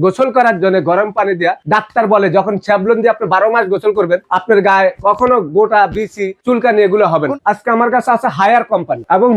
গোসল করার জন্য গরম পানি দিয়া ডাক্তার বলে যখন স্যাভলন দিয়ে আপনি 12 মাস গোসল করবেন আপনার গায়ে কখনো গোটা বিসি চুলকানি এগুলো হবে না। আজকে আমার কাছে আছে হায়ার কোম্পানি এবং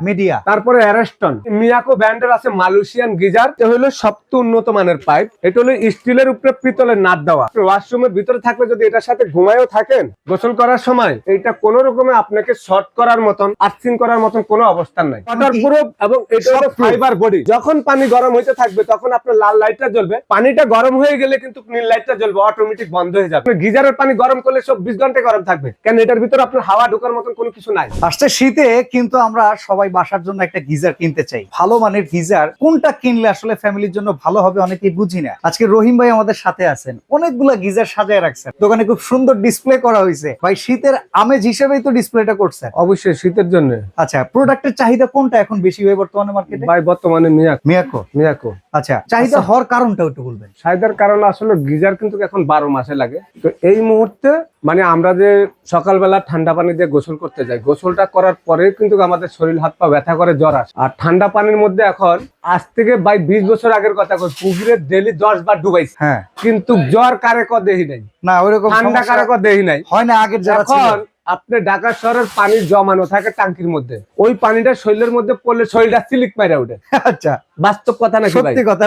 মিডিয়া তারপরে অ্যারেস্টন মিয়াকো ব্র্যান্ডের আছে মালয়েশিয়ান গিজার। এটা হলো সবচেয়ে উন্নত মানের পাইপ। এটা হলো স্টিলের উপরে পিতলের নাট দেওয়া। ওয়াশরুমের ভিতরে থাকলে যদি এটার সাথে ঘুমায়ও থাকেন গোসল করার সময় এটা কোন রকমে আপনাকে শর্ট করার মতন আর্থিং করার মতন কোনো অবস্থান নাই। ওয়াটারপ্রুফ এবং এটা হলো ফাইবার বডি। যখন পানি গরম হইতে থাকবে তখন আপনার লাল লাইটটা জ্বলবে, পানিটা গরম হয়ে গেলে কিন্তু নীল লাইটটা জ্বলবে, অটোমেটিক বন্ধ হয়ে যাবে। গিজারের পানি গরম করলে 24 ঘন্টা গরম থাকবে, কারণ এটার ভিতরে আপনার হাওয়া ঢোকার মতন কোনো কিছু নাই। আসছে শীতে কিন্তু আমরা সবাই বাসার জন্য একটা গিজার কিনতে চাই। ভালো মানের গিজার কোনটা কিনলে আসলে ফ্যামিলির জন্য ভালো হবে অনেকেই বুঝি না। আজকে রহিম ভাই আমাদের সাথে আছেন, অনেকগুলা গিজার সাজায় রাখছেন, দোকানে খুব সুন্দর ডিসপ্লে করা হয়েছে। ভাই শীতের আমেজ হিসেবেই তো ডিসপ্লেটা করছেন। অবশ্যই শীতের জন্য। আচ্ছা, প্রোডাক্টের চাহিদা কোনটা এখন বেশি হয় বর্তমানে মার্কেটে? ভাই বর্তমানে মিয়াকো। আচ্ছা, চাহিদা হওয়ার কারণটা একটু বলবেন। চাহিদার কারণ আসলে গিজার কিন্তু এখন 12 মাসে লাগে। তো এই মুহূর্তে মানে আমরা যে সকালবেলা ঠান্ডা পানি দিয়ে গোসল করতে যাই, গোসলটা করার পরে কিন্তু আমাদের শরীর হাত পা ব্যথা করে, জ্বর আসে। আর ঠান্ডা পানির মধ্যে এখন আজ থেকে 20 বছর আগের কথা কই, পুকুরে ডেইলি 10 বার ডুবাইছি, হ্যাঁ, কিন্তু জ্বর কারে ক দেহি নাই, না ওইরকম ঠান্ডা কারে ক দেহি নাই, হয় না আগের যারা ছিল। এখন আপনি ঢাকা শহরের পানি জমানো থাকে টাঙ্কির মধ্যে, ওই পানিটা শরীরের মধ্যে পড়লে শরীরটা সিলিক মাইরা ওঠে। আচ্ছা, বাস্তব কথা নাকি ভাই? সত্যি কথা।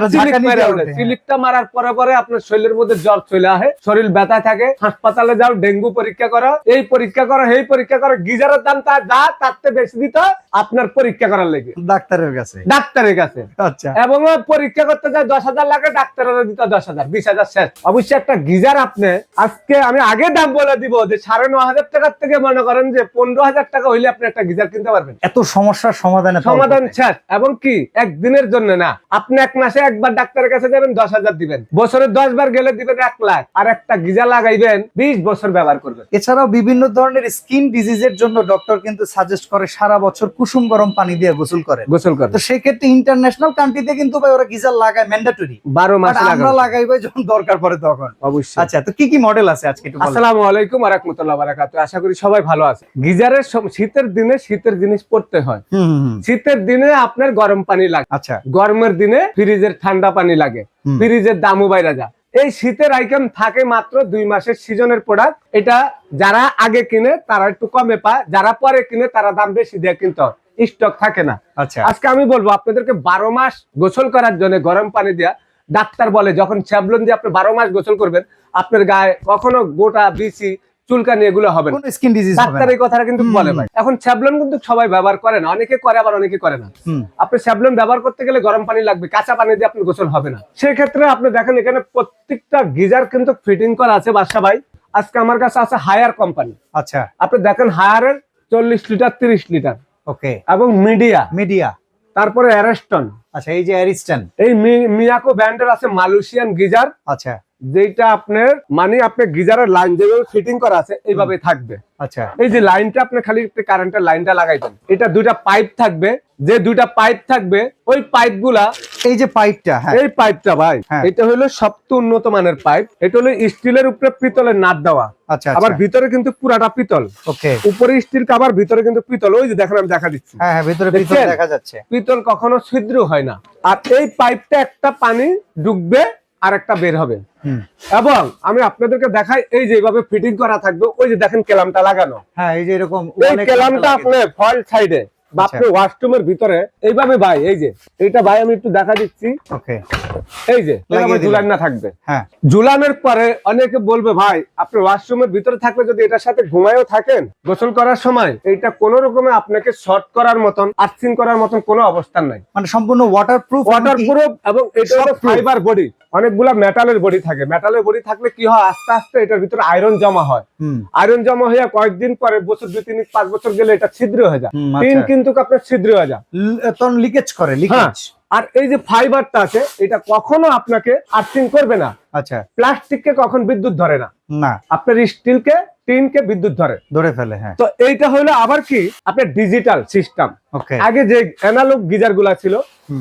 সিলিকটা মারার পরে পরে আপনার শরীরের মধ্যে জ্বর চলে আসে, শরীর ব্যথা থাকে, হাসপাতালে যাও, ডেঙ্গু পরীক্ষা করো, এই পরীক্ষা করো, এই পরীক্ষা করো। গিজারের দাম তা যা তাতে বেশি দিত আপনার পরীক্ষা করার লেগে ডাক্তারের কাছে। আচ্ছা, এবং পরীক্ষা করতে যায় 10,000 লাগে, ডাক্তারের দিত 10,000, 20,000 শেষ। অবশ্যই একটা গিজার আপনি আজকে আমি আগে দাম বলে দিব যে 9,500 টাকার থেকে মনে করেন যে 15,000 টাকা হইলে আপনি একটা গিজার কিনতে পারবেন। এত সমস্যার সমাধান শেষ। এবং কি একদিনের জন্য না, আপনি এক মাসে একবার ডাক্তারের কাছে যাবেন, 10,000 দিবেন, বছরে 10 বার গেলে দিবেন 1 লাখ, আর একটা গিজার লাগাইবেন 20 বছর ব্যবহার করবেন। এছাড়াও বিভিন্ন ধরনের স্কিন ডিজিজের জন্য ডক্টর কিন্তু সাজেস্ট করে সারা বছর কুসুম গরম পানি দিয়ে গোসল করে। তো সেক্ষেত্রে ইন্টারন্যাশনাল কান্ট্রিতে কিন্তু ভাই ওরা গিজার লাগায় ম্যান্ডেটরি, 12 মাস আমরা লাগাই ভাই যখন দরকার পড়ে তখন। অবশ্যই। আচ্ছা, তো কি কি মডেল আছে আজকে একটু বলেন। আসসালামু আলাইকুম ওয়া রাহমাতুল্লাহি ওয়া বারাকাতুহু। আশা করি সবাই ভালো আছে। গিজারের শীতের দিনে শীতের জিনিস পড়তে হয়। শীতের দিনে আপনার গরম পানি লাগে, আচ্ছা, গরমের দিনে ফ্রিজের ঠান্ডা পানি লাগে, ফ্রিজের দামও বাইরে যায়। এই শীতের আইটেম থাকে মাত্র 2 মাসের সিজনের প্রোডাক্ট। এটা যারা আগে কিনে তারা একটু কমে পায়, যারা পরে কিনে তারা দাম বেশি দিয়ে কিনতে হয়, স্টক থাকে না। আচ্ছা, আজকে আমি বলবো আপনাদেরকে 12 মাস গোসল করার জন্য গরম পানি দিয়া ডাক্তার বলে যখন স্যাভলন দিয়ে আপনি 12 মাস গোসল করবেন আপনার গায়ে কখনো গোটা বিসি চুলকানি এগুলো হবে না, স্কিন ডিজিজ হবে না। ডাক্তার এই কথাটা কিন্তু বলে ভাই। এখন স্যাভলন কিন্তু সবাই ব্যবহার করে না, অনেকে করে আবার অনেকে করে না। আপনি স্যাভলন ব্যবহার করতে গেলে গরম পানি লাগবে, কাঁচা পানি দিয়ে আপনার গোসল হবে না। সেই ক্ষেত্রে আপনি দেখেন এখানে প্রত্যেকটা গিজার কিন্তু ফিটিং করা আছে বাসা ভাই। আজকে আমার কাছে আছে হায়ার কোম্পানি। আচ্ছা, আপনি দেখেন হায়ারের 40 লিটার 30 লিটার, ওকে, এবং মিডিয়া তারপরে অ্যারেস্টন। আচ্ছা, এই যে অ্যারিস্টন, এই মিয়াকো ব্র্যান্ডের আছে মালয়েশিয়ান গিজার। আচ্ছা, যেটা আপনার মানে আপনার গিজারের লাইন যেভাবে ফিটিং করা আছে এইভাবে থাকবে। আচ্ছা, এই যে লাইনটা আপনি খালি কারেন্টের লাইনটা লাগাইবেন, এটা 2টা পাইপ থাকবে, যে 2টা পাইপ থাকবে ওই পাইপগুলা, এই যে পাইপটা, হ্যাঁ, এই পাইপটা ভাই এটা হলো সবচেয়ে উন্নত মানের পাইপ। এটা হলো স্টিলের উপরে পিতলের নাট দেওয়া। আচ্ছা, আবার ভিতরে কিন্তু পুরাটা পিতল, ওকে, উপরে স্টিল কাভার, ভিতরে কিন্তু পিতল। ওই যে দেখেন আমি দেখা দিচ্ছি, হ্যাঁ হ্যাঁ, ভিতরে পিতল দেখা যাচ্ছে। পিতল কখনো ছিদ্র হয় না। আর এই পাইপটা একটা পানি ঢুকবে আর একটা বের হবে। এবং আমি আপনাদেরকে দেখাই, এই যে এইভাবে ফিটিং করা থাকবে, ওই যে দেখেন কেলামটা লাগানো, হ্যাঁ, এই যে এরকম এই কেলামটা আপনি ফল্ট সাইডে বা আপনি ওয়াশরুমের ভিতরে এইভাবে ভাই, এই যে এটা ভাই আমি একটু দেখা দিচ্ছি, ওকে, এই যে ঝুলান না থাকবে। হ্যাঁ, ঝুলানোর পরে অনেকে বলবে ভাই আপনি ওয়াশরুমের ভিতরে থাকলে যদি এটার সাথে ঘুমায়ও থাকেন গোসল করার সময় এটা কোন রকমে আপনাকে শর্ট করার মতন আর্থিং করার মতন কোনো অবস্থান নাই, মানে সম্পূর্ণ ওয়াটারপ্রুফ। এবং এটা হলো ফাইবার বডি। অনেকগুলা মেটালের বডি থাকে, মেটালের বডি থাকলে কি হয়, আস্তে আস্তে এটার ভিতরে আয়রন জমা হয়, আয়রন জমা হয়ে কয়েকদিন পরে বছর 2, 3, 5 বছর গেলে এটা ছিদ্র হয়ে যায়, টিন কিন্তু আপনার ছিদ্র হয়ে যায়, তখন লিকেজ করে। আর এই যে ফাইবারটা আছে এটা কখনো আপনাকে আর্থিং করবে না। আচ্ছা, প্লাস্টিককে কখন বিদ্যুৎ ধরে না, আপনার স্টিলকে টিনকে বিদ্যুৎ ধরে ফেলে। হ্যাঁ, তো এইটা হলো আবার কি আপনার ডিজিটাল সিস্টেম। ওকে আগে যে অ্যানালগ গিজার গুলা ছিল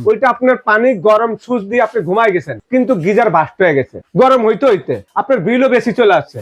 ওইটা আপনার পানি গরম সুইচ দিয়ে আপনি ঘুমাই গেছেন, কিন্তু গিজার বাস্ট হয়ে গেছে, গরম হইতে হইতে আপনার বিলও বেশি চলে আসছে।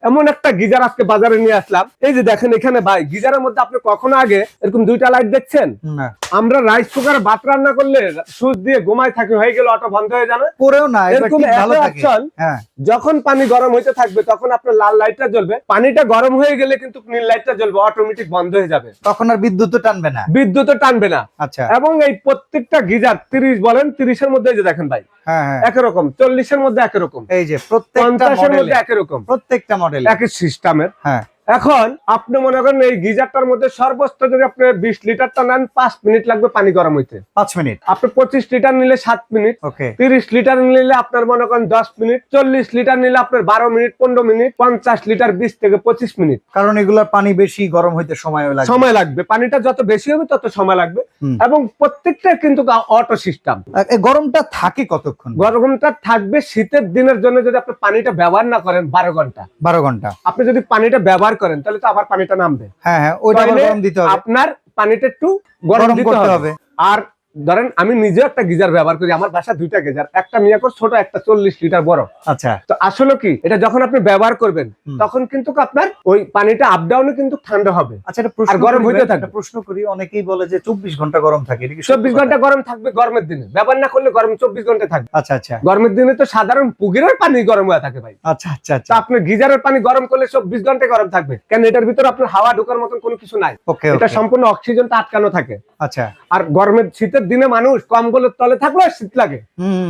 এমন একটা গিজার আজকে বাজারে নিয়ে আসলাম, এই যে দেখেন এখানে ভাই গিজারের মধ্যে আপনি কখনো আগে এরকম দুইটা লাইট দেখছেন? না আমরা রাইস কুকারে ভাত রান্না করলে সুইচ দিয়ে ঘুমাই থাকি, হয়ে গেল অটো বন্ধ হয়ে যাবে, পরেও না এটা এরকম ঠিক ভালো থাকে। অ্যাকশন। হ্যাঁ যখন পানি গরম হইতে থাকবে তখন আপনার লাল লাইটটা জ্বলবে, পানিটা গরম হয়ে গেলে কিন্তু নীল লাইটটা জ্বলবে, অটোমেটিক বন্ধ হয়ে যাবে, তখন আর বিদ্যুৎ টানবে না। বিদ্যুৎও টানবে না। আচ্ছা এবং এই প্রত্যেকটা গিজার 30 বলেন 30-এর মধ্যে এই যে দেখেন ভাই হ্যাঁ হ্যাঁ একই রকম, 40-এর মধ্যে একই রকম, এই যে প্রত্যেকটা 50-এর মধ্যে মডেলে একই রকম, প্রত্যেকটা মডেলে একই সিস্টেমের। হ্যাঁ এখন আপনি মনে করেন এই গিজারটার মধ্যে সর্বোচ্চ যদি আপনি 20 লিটারটা নেন 5 মিনিট লাগবে পানি গরম হইতে। 5 মিনিট। আপনি 25 লিটার নিলে 7 মিনিট, ওকে 30 লিটার নিলে আপনার মনে করেন 10 মিনিট, 40 লিটার নিলে আপনার 12 মিনিট 15 মিনিট, 50 লিটার 20 থেকে 25 মিনিট। কারণ এগুলার পানি বেশি, গরম হইতে সময় লাগে। সময় লাগবে, পানিটা যত বেশি হবে তত সময় লাগবে। হুম। এবং প্রত্যেকটা কিন্তু অটো সিস্টেম। এই গরমটা থাকে কতক্ষণ? গরমটা থাকবে শীতের দিনের জন্য, যদি আপনি পানিটা ব্যবহার না করেন 12 ঘন্টা। 12 ঘন্টা। আপনি যদি পানিটা ব্যবহার করেন তাহলে তো আবার পানিটা নামবে। হ্যাঁ হ্যাঁ ওইটা আবার তাহলে গরম দিতে হবে। আপনার পানিটা একটু গরম দিতে করতে হবে। হবে। আর ধরেন আমি নিজেও একটা গিজার ব্যবহার করি, আমার বাসা দুইটা গিজার, একটা মিয়াকোর ছোট, একটা 40 লিটার বড়। আচ্ছা তো আসলে কি এটা যখন আপনি ব্যবহার করবেন তখন কিন্তু আপনার ওই পানিটা আপ ডাউনে কিন্তু ঠান্ডা হবে। আচ্ছা এটা আর গরম হইতে থাকবে। একটা প্রশ্ন করি, অনেকেই বলে যে 24 ঘন্টা গরম থাকে, এটা কি সত্যি 24 কথা? ঘন্টা গরম থাকবে গরমের দিনে, ব্যবহার না করলে গরম 24 ঘন্টা থাকবে। আচ্ছা আচ্ছা গরমের দিনে তো সাধারণ পুকুরের পানি গরম হয়ে থাকে ভাই। আচ্ছা আচ্ছা তা আচ্ছা আপনার গিজারের পানি গরম করলে 24 ঘন্টা গরম থাকবে, কেন এটার ভিতরে আপনার হাওয়া ঢোকার মতন কোনো কিছু নাই। ওকে এটা ওকে সম্পূর্ণ অক্সিজেনটা আটকানো থাকে। আচ্ছা আর গরমের শীতের দিনে মানুষ কম্বলের তলে থাকলে শীত লাগে,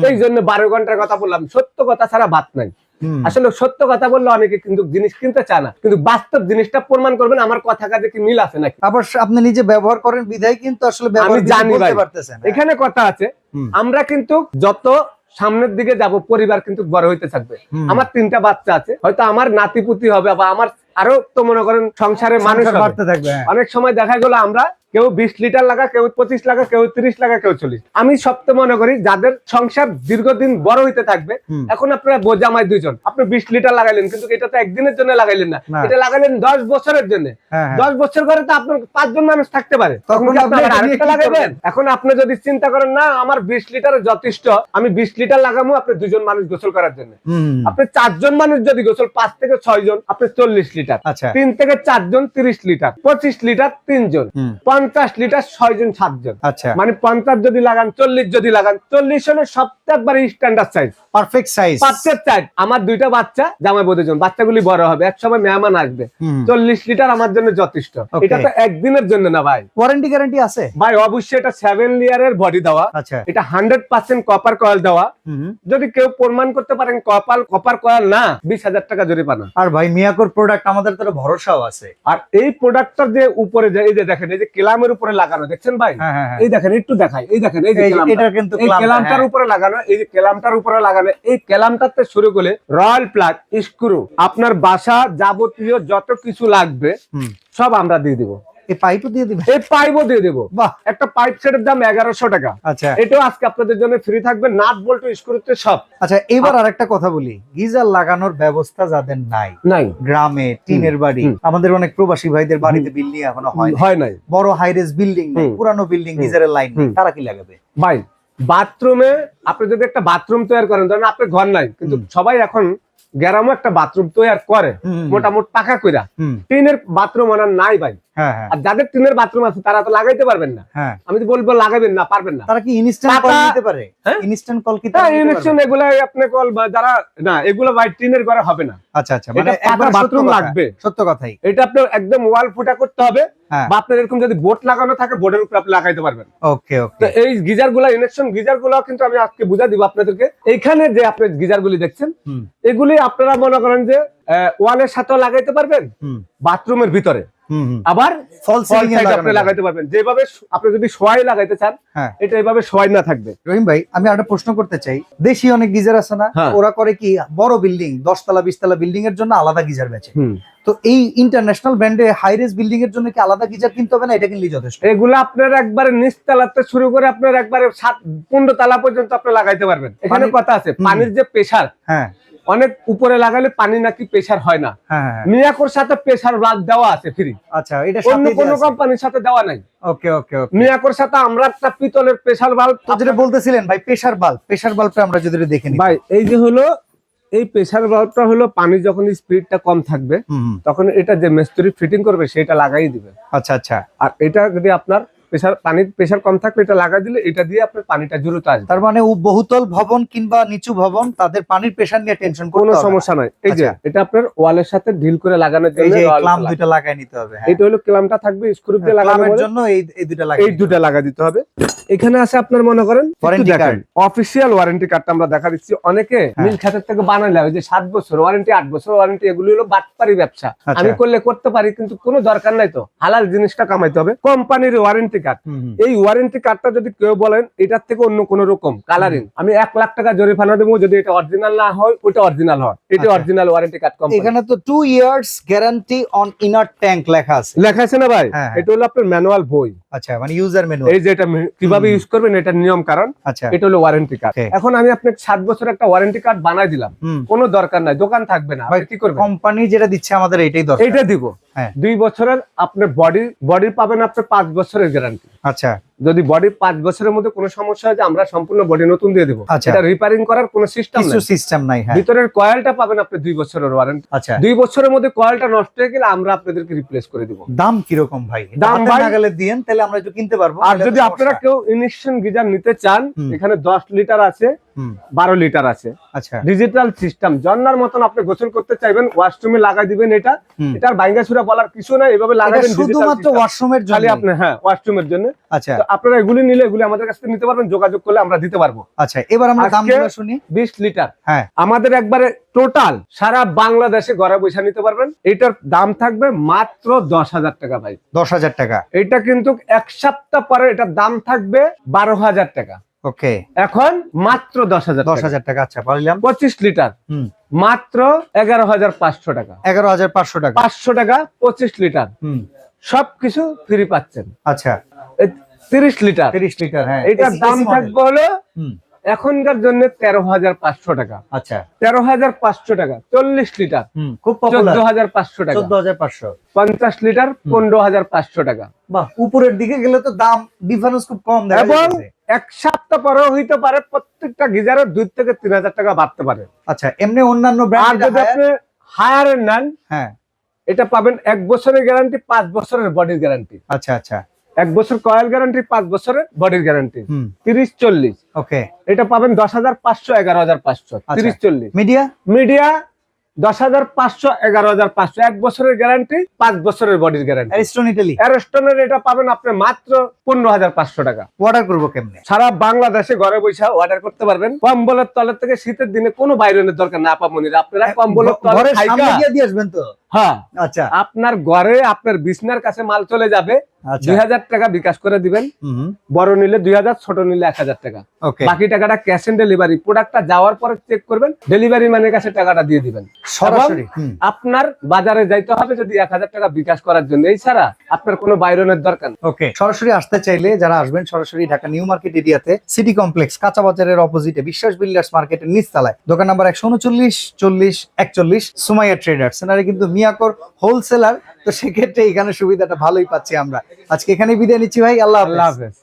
এই জন্য 12 ঘন্টার কথা বললাম। সত্য কথা ছাড়া বাত নাই। আসলে সত্য কথা বললে অনেকে কিন্তু জিনিস কিনতে চায় না, কিন্তু বাস্তব জিনিসটা প্রমাণ করবেন আমার কথা কাজে কি মিল আছে নাকি। আবার আপনি নিজে ব্যবহার করেন বিধায় কিন্তু আসলে ব্যবহার আমি জানি বলতে ভাই, পারতেছেন। এখানে কথা আছে। আমরা কিন্তু যত সামনের দিকে যাব পরিবার কিন্তু বড় হইতে থাকবে। আমার 3টা বাচ্চা আছে, হয়তো আমার নাতিপুতি হবে বা আমার আরো তো মনে করেন সংসারে মানুষ সংসার হবে। বাড়তে থাকবে। হ্যাঁ। অনেক সময় দেখা গেল আমরা কেউ 20 লিটার লাগা, কেউ 25 লাগা, কেউ 30 লাগা, কেউ 40। আমি সবচেয়ে মনে করি যাদের সংসার দীর্ঘদিন বড় হইতে থাকবে, এখন আপনারা বোঝামাই দুইজন, আপনি 20 লিটার লাগাইলেন, কিন্তু এটা তো একদিনের জন্য লাগাইলেন না, না। এটা লাগাইলেন 10 বছরের জন্য। হ্যাঁ, হ্যাঁ। 10 বছর করে তো আপনার 5 জন মানুষ থাকতে পারে, তখন কি আপনি আপনি আবার এটা নিয়ে আরেকটা কি লাগাইবেন? করবেন? এখন আপনি যদি চিন্তা করেন না আমার 20 লিটার যথেষ্ট, আমি 20 লিটার লাগাবো আপনি 2 জন মানুষ গোসল করার জন্য। আপনি 4 জন মানুষ যদি গোসল, 5 থেকে 6 জন আপনি 40 লিটার, আচ্ছা 3 থেকে 4 জন 30 লিটার, 25 লিটার 3 জন, 50 লিটার 6 জন 7 জন। আচ্ছা মানে 50 যদি লাগান, 40 যদি লাগান, 40 হলে সবচেয়ে একবার স্ট্যান্ডার্ড সাইজ, পারফেক্ট সাইজ। পাঁচের সাইজ। আমার 2টা বাচ্চা, জামাই বৌদের জন্য, বাচ্চাগুলি বড় হবে, এক সময় মেহমান আসবে, 40 লিটার আমার জন্য যথেষ্ট। Okay. এটা তো একদিনের জন্য না ভাই। ওয়ারেন্টি গ্যারান্টি আছে? ভাই অবশ্যই এটা 7 লেয়ারের বডি দেওয়া, আচ্ছা এটা 100% কপার কয়েল দেওয়া। যদি কেউ প্রমাণ করতে পারেন কপার কয়েল না, 20,000 টাকা জরিমানা। আর ভাই মিয়াকোর প্রোডাক্ট আমাদের তো ভরসাও আছে। আর এই প্রোডাক্টটার যে উপরে যে এই যে দেখেন, এই যে কেলামের উপরে লাগানো দেখছেন ভাই, হ্যাঁ হ্যাঁ হ্যাঁ। এই দেখেন একটু দেখাই, এই দেখেন এই যে কেলামটা। এটা কিন্তু এই ক্লাম্প, কেলামটার হ্যাঁ। উপরে লাগানো, এই যে কেলামটার উপরে লাগানো, এই কেলামটাতে শুরু করে রয়্যাল প্লাগ, স্ক্রু, আপনার বাসা যাবতীয় যত কিছু লাগবে সব আমরা দিয়ে দিব। এই পাইপও দিয়ে দিবেন? এই পাইপও দিয়ে দেবো। বাহ। একটা পাইপ সেটের দাম 1100 টাকা। আচ্ছা এটাও আজকে আপনাদের জন্য ফ্রি থাকবে, নাট বল্ট স্ক্রুতে সব। আচ্ছা এবার আরেকটা কথা বলি, গিজার লাগানোর ব্যবস্থা যাদের নাই, নাই, গ্রামে টিনের বাড়ি, আমাদের অনেক প্রবাসী ভাইদের বাড়িতে বিল্ডিং এখনো হয় নাই, হয় নাই, বড় হাইরেজ বিল্ডিং নেই, পুরানো বিল্ডিং, গিজারের লাইন নেই, তারা কি লাগাবে? ভাই বাথরুমে আপনি যদি একটা বাথরুম তৈরি করেন, ধরেন আপনার ঘর নাই, কিন্তু সবাই এখন গ্রামে একটা বাথরুম তৈরি করে মোটামুটি পাকা কইরা, টিনের বাথরুম আনার নাই ভাই। হ্যাঁ হ্যাঁ আর যাদের টিনের বাথরুম আছে তারা তো লাগাইতে পারবেন না। হ্যাঁ। আমি তো বলবো লাগাবেন না, পারবেন না। তারা কি ইনস্ট্যান্ট কল টাকা- দিতে পারে? হ্যাঁ? ইনস্ট্যান্ট কল কি তারা দিতে ইনস্ট্যান্ট পারবে? এগুলা আপনি কল বা যারা না, এগুলো ভাই টিনের ঘরে হবে না। আচ্ছা আচ্ছা, মানে এটা পাকা একবার বাথরুম বাথরুম লাগবে। লাগবে, সত্য কথাই। এটা আপনি একদম ওয়াল ফুটা করতে হবে, হ্যাঁ। বা আপনার এরকম যদি বোর্ড লাগানো থাকে বোর্ডের উপর আপনি লাগাইতে পারবেন। ওকে তো ওকে এই গিজার গুলা, ইন্ডাকশন গিজার গুলো কিন্তু আমি আজকে বুঝা দিব আপনাদেরকে। এইখানে যে আপনি গিজার গুলি দেখছেন, এগুলি আপনারা মনে করেন যে ওয়ালের সাথেও লাগাইতে পারবেন, বাথরুমের ভিতরে আবার ফল সিলিং এ আপনি লাগাইতে পারবেন। যেভাবে আপনি যদি শোয়াই লাগাইতে চান, হ্যাঁ। এটা এইভাবে শোয়াই না থাকবে। রহিম ভাই আমি একটা প্রশ্ন করতে চাই, দেশি অনেক গিজার আছে না, হ্যাঁ। ওরা করে কি বড় বিল্ডিং 10 তলা 20 তলা বিল্ডিং এর জন্য আলাদা গিজার বেচে, তো এই ইন্টারন্যাশনাল ব্র্যান্ডে হাই রেজ বিল্ডিং এর জন্য কি আলাদা গিজার কিনতে হবে না, এটা কিনলেই যথেষ্ট? এগুলো আপনার একবারে নিচ তলাতে শুরু করে আপনার একবারে 7-15 তলা পর্যন্ত আপনি লাগাইতে পারবেন। এখানে কথা আছে, পানির যে প্রেসার, হ্যাঁ অনেক উপরে লাগালে পানি নাকি প্রেসার হয় না। হ্যাঁ হ্যাঁ। মিয়াকোর সাথে প্রেসার বাল্ব দেওয়া আছে ফ্রি। আচ্ছা, এটা অন্য সাথে কোনো কোম্পানির সাথে দেওয়া নাই। ওকে ওকে ওকে। মিয়াকোর সাথে আমরা একটা পিতলের প্রেসার বাল্ব, তো যেটা বলতেছিলেন ভাই, প্রেসার বাল্বটা আমরা যদি দেখে নিই ভাই, এই যে হলো এই প্রেসার বাল্বটা হলো পানি যখন স্পিডটা কম থাকবে তখন এটা যে মিস্ত্রি ফিটিং করবে সেটা লাগাই দিবে। আচ্ছা আচ্ছা। আর এটা যদি আপনার পানির প্রেসার কম থাকলে এটা লাগাই দিলে এটা দিয়ে আপনার পানিটা দ্রুত আসবে। তার মানে বহুতল ভবন কিংবা নিচু ভবন তাদের পানির প্রেসার নিয়ে টেনশন কোনো সমস্যা নাই। এই যে এটা আপনার ওয়ালের সাথে ঢিল করে লাগানোর জন্য এই ক্লাম দুটো লাগাই নিতে হবে। এটা হলো ক্লামটা থাকবে স্ক্রু দিয়ে লাগানোর জন্য এই দুটো লাগা দিতে হবে। এখানে আছে আপনার মনে করেন ওয়ারেন্টি কার্ড, অফিসিয়াল ওয়ারেন্টি কার্ডটা আমরা দেখা দিচ্ছি। অনেকে মিল খাতের থেকে বানালে ওই যে 7 বছর ওয়ারেন্টি 8 বছর ওয়ারেন্টি, এগুলো হলো বাটপারি ব্যবসা। আমি করলে করতে পারি কিন্তু কোনো দরকার নাই, তো হালাল জিনিসটা কামাইতে হবে। কোম্পানির ওয়ারেন্টি কার্ড, এই ওয়ারেন্টি কার্ডটা যদি কেউ বলেন এটার থেকে অন্য কোন রকম কালারিং, আমি 1 লাখ টাকা জরিমানা দেবো যদি এটা অরিজিনাল না হয়। ওটা অরিজিনাল হয়, এটা অরিজিনাল ওয়ারেন্টি কার্ড কোম্পানি। এখানে তো 2 years guarantee on inner tank লেখা আছে, লেখা আছে না ভাই? এটা হলো আপনার ম্যানুয়াল বই। আচ্ছা, মানে ইউজার ম্যানুয়াল, এই যে এটা কিভাবে ইউজ করবেন এটা নিয়ম কারণ। আচ্ছা, এটা হলো ওয়ারেন্টি কার্ড। এখন আমি আপনাকে 7 বছর একটা ওয়ারেন্টি কার্ড বানাই দিলাম, কোনো দরকার নাই, দোকান থাকবে না, কি করবেন? কোম্পানি যেটা দিচ্ছে আমাদের এটাই দরকার, এটা দিব। 2 বছরের আপনার বডি পাবেন আপনার 5 বছরের গ্যারান্টি। আচ্ছা, যদি বডি 5 বছরের মধ্যে কোনো সমস্যা হয় আমরা সম্পূর্ণ বডি নতুন দিয়ে দেব। এটা রিপেয়ারিং করার কোনো সিস্টেম নাই। ভিতরের কয়েলটা পাবেন আপনি 2 বছরের ওয়ারেন্টি। আচ্ছা, 2 বছরের মধ্যে কয়েলটা নষ্ট হয়ে গেলে আমরা আপনাদেরকে রিপ্লেস করে দেব। দাম কি রকম ভাই? দাম নাগালে দিয়েন তাহলে আমরা একটু কিনতে পারবো। আর যদি আপনারা কেউ ইনডাকশন গিজার নিতে চান, এখানে 10 লিটার আছে, 12 লিটার আছে। আচ্ছা, ডিজিটাল সিস্টেম, জন্নার মতন আপনি গোসল করতে চাইবেন ওয়াশরুমে লাগাই দিবেন। এটার ভাঙ্গা ছুরা বলার কিছু নাই, এভাবে লাগাবেন শুধুমাত্র ওয়াশরুমের জন্য খালি আপনি। হ্যাঁ, ওয়াশরুমের জন্য। আচ্ছা, আপনারা এগুলি নিলে এগুলি আমাদের কাছ থেকে নিতে পারবেন, যোগাযোগ করলে আমরা দিতে পারবো। আচ্ছা, এবার আমরা দামগুলো শুনি। 20 লিটার হ্যাঁ, আমাদের একবারে টোটাল সারা বাংলাদেশে ঘরে বসে নিতে পারবেন। এটার দাম থাকবে মাত্র 10,000 টাকা ভাই। 10,000 টাকা। এটা কিন্তু 1 সপ্তাহ পরে এটার দাম থাকবে 12,000 টাকা। ওকে, এখন মাত্র 10,000 টাকা। আচ্ছা, পারলাম। 25 লিটার মাত্র 11,500 টাকা। 11,500 টাকা। 500 টাকা 25 লিটার, সবকিছু ফ্রি পাচ্ছেন। আচ্ছা, 30 লিটার। হ্যাঁ, এটার দাম থাকবে হলো এখনকার জন্য 13,500 টাকা। আচ্ছা, 13,500 টাকা। 40 লিটার খুব পপুলার, 14,500 টাকা। 14,500। 50 লিটার 15,500 টাকা। বাহ, উপরের দিকে গেলে তো দাম ডিফারেন্স খুব কম দেখা এবং যাচ্ছে। 1 সপ্তাহ পরেও হইতে পারে প্রত্যেকটা গিজারের 2 থেকে 3,000 টাকা বাড়তে পারে। আচ্ছা, এমনি অন্যান্য আর ব্র্যান্ড যদি আপনি হায়ার নেন, হ্যাঁ, এটা পাবেন 1 বছরের গ্যারান্টি, 5 বছরের বডির গ্যারান্টি। আচ্ছা আচ্ছা, 1 বছর কয়েল গ্যারান্টি, 5 বছরের বডির গ্যারান্টি। 30-40 ওকে, এটা পাবেন 10,500, 11,500। 30-40 মিডিয়া 10,500, 11,500। 1 বছরের গ্যারান্টি, 5 বছরের বডির গ্যারান্টি। অ্যারিস্টনের এটা পাবেন আপনি মাত্র 15,500 টাকা। অর্ডার করবো কেমনে? সারা বাংলাদেশে ঘরে বসে অর্ডার করতে পারবেন। কম্বলের তলের থেকে শীতের দিনে কোনো বাইরের দরকার না আপামনির, আপনারা কম্বলের তলে দিয়ে আসবেন তো। হ্যাঁ, আচ্ছা, আপনার ঘরে আপনার বিছনার কাছে মাল চলে যাবে। 2,000 টাকা বিকাশ করে দিবেন, বড় নিলে 2,000, ছোট নিলে 1,000 টাকা। বাকি টাকাটা ক্যাশ অন ডেলিভারি। প্রোডাক্টটা যাওয়ার পরে চেক করবেন, ডেলিভারি ম্যানের কাছে টাকাটা দিয়ে দিবেন সরাসরি। আপনার বাজারে যাইতে হবে যদি 1,000 টাকা বিকাশ করার জন্য, এই ছাড়া আপনার কোনো বাইরনের দরকার নেই। ওকে, সরাসরি আসতে চাইলে যারা আসবেন সরাসরি ঢাকা নিউ মার্কেট এরিয়াতে সিটি কমপ্লেক্স কাঁচা বাজারের অপোজিটে বিশ্বাস বিল্ডার্স মার্কেটের নিচতলায় দোকান নাম্বার 139 40 41 সুমাইয়া ট্রেডার্স। এনারা কিন্তু মিয়াকোর হোলসেলার, তো সেক্ষেত্রে এখানে সুবিধাটা ভালোই পাচ্ছি আমরা। আজকে এখানে বিদায় নিচ্ছি ভাই, আল্লাহ হাফেজ।